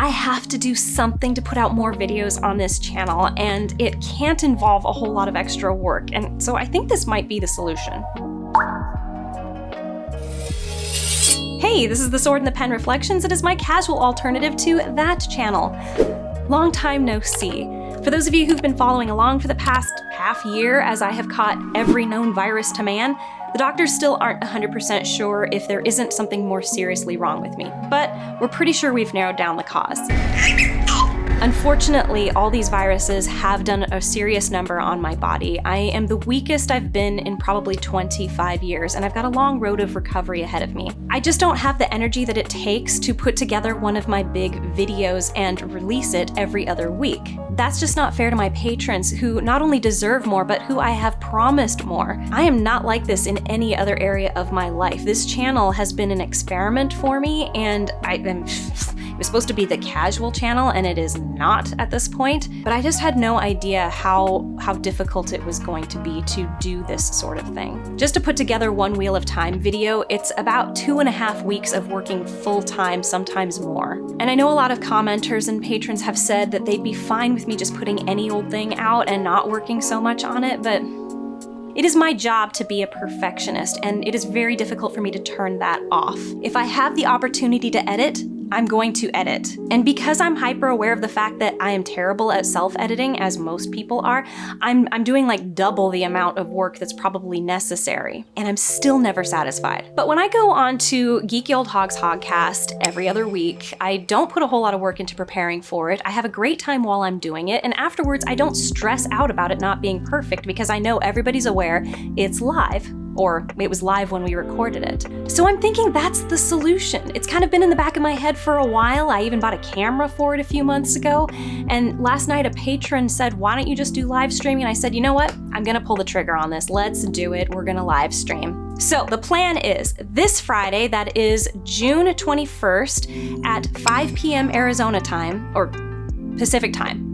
I have to do something to put out more videos on this channel, and it can't involve a whole lot of extra work, and so I think this might be the solution. Hey, this is the Sword and the Pen Reflections. It is my casual alternative to that channel. Long time no see. For those of you who've been following along for the past half year as I have caught every known virus to man, the doctors still aren't 100% sure if there isn't something more seriously wrong with me, but we're pretty sure we've narrowed down the cause. Unfortunately, all these viruses have done a serious number on my body. I am the weakest I've been in probably 25 years, and I've got a long road of recovery ahead of me. I just don't have the energy that it takes to put together one of my big videos and release it every other week. That's just not fair to my patrons, who not only deserve more, but who I have promised more. I am not like this in any other area of my life. This channel has been an experiment for me, and it was supposed to be the casual channel, and it is not at this point, but I just had no idea how difficult it was going to be to do this sort of thing. Just to put together one Wheel of Time video, it's about 2.5 weeks of working full-time, sometimes more. And I know a lot of commenters and patrons have said that they'd be fine with me just putting any old thing out and not working so much on it, but it is my job to be a perfectionist, and it is very difficult for me to turn that off. If I have the opportunity to edit, I'm going to edit. And because I'm hyper aware of the fact that I am terrible at self-editing, as most people are, I'm doing like double the amount of work that's probably necessary. And I'm still never satisfied. But when I go on to Geeky Old Hogs Hogcast every other week, I don't put a whole lot of work into preparing for it. I have a great time while I'm doing it, and afterwards I don't stress out about it not being perfect because I know everybody's aware it's live. Or it was live when we recorded it. So I'm thinking that's the solution. It's kind of been in the back of my head for a while. I even bought a camera for it a few months ago. And last night a patron said, why don't you just do live streaming? And I said, you know what? I'm gonna pull the trigger on this. Let's do it. We're gonna live stream. So the plan is this Friday, that is June 21st at 5 p.m. Arizona time, or Pacific time.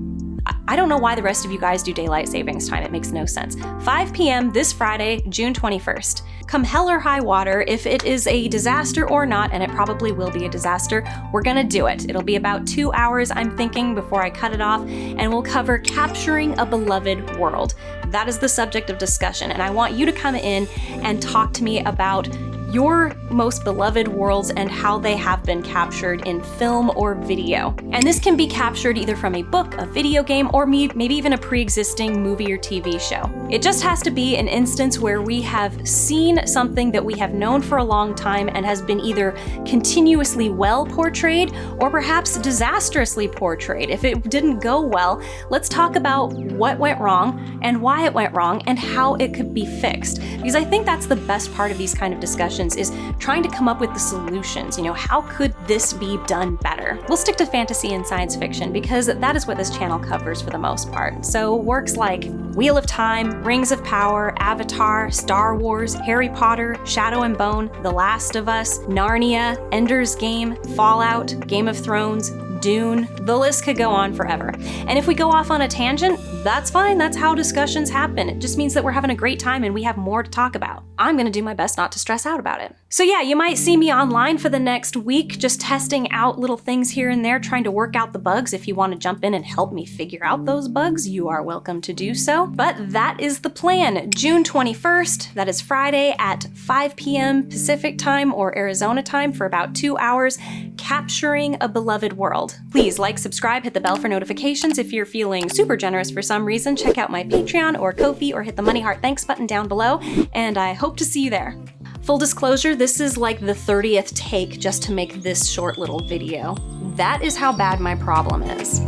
I don't know why the rest of you guys do daylight savings time. It makes no sense. 5 p.m. this Friday, June 21st. Come hell or high water, if it is a disaster or not, and it probably will be a disaster, we're gonna do it. It'll be about 2 hours, I'm thinking, before I cut it off, and we'll cover capturing a beloved world. That is the subject of discussion, and I want you to come in and talk to me about your most beloved worlds and how they have been captured in film or video. And this can be captured either from a book, a video game, or maybe even a pre-existing movie or TV show. It just has to be an instance where we have seen something that we have known for a long time and has been either continuously well portrayed or perhaps disastrously portrayed. If it didn't go well, let's talk about what went wrong and why it went wrong and how it could be fixed. Because I think that's the best part of these kind of discussions, is trying to come up with the solutions. You know, how could this be done better? We'll stick to fantasy and science fiction because that is what this channel covers for the most part. So works like Wheel of Time, Rings of Power, Avatar, Star Wars, Harry Potter, Shadow and Bone, The Last of Us, Narnia, Ender's Game, Fallout, Game of Thrones, Dune, the list could go on forever. And if we go off on a tangent, that's fine. That's how discussions happen. It just means that we're having a great time and we have more to talk about. I'm gonna do my best not to stress out about it. So yeah, you might see me online for the next week, just testing out little things here and there, trying to work out the bugs. If you want to jump in and help me figure out those bugs, you are welcome to do so. But that is the plan. June 21st, that is Friday at 5 p.m. Pacific time or Arizona time for about 2 hours, capturing a beloved world. Please like, subscribe, hit the bell for notifications. If you're feeling super generous for some reason, check out my Patreon or Ko-fi or hit the money heart thanks button down below, and I hope to see you there. Full disclosure, this is like the 30th take just to make this short little video. That is how bad my problem is.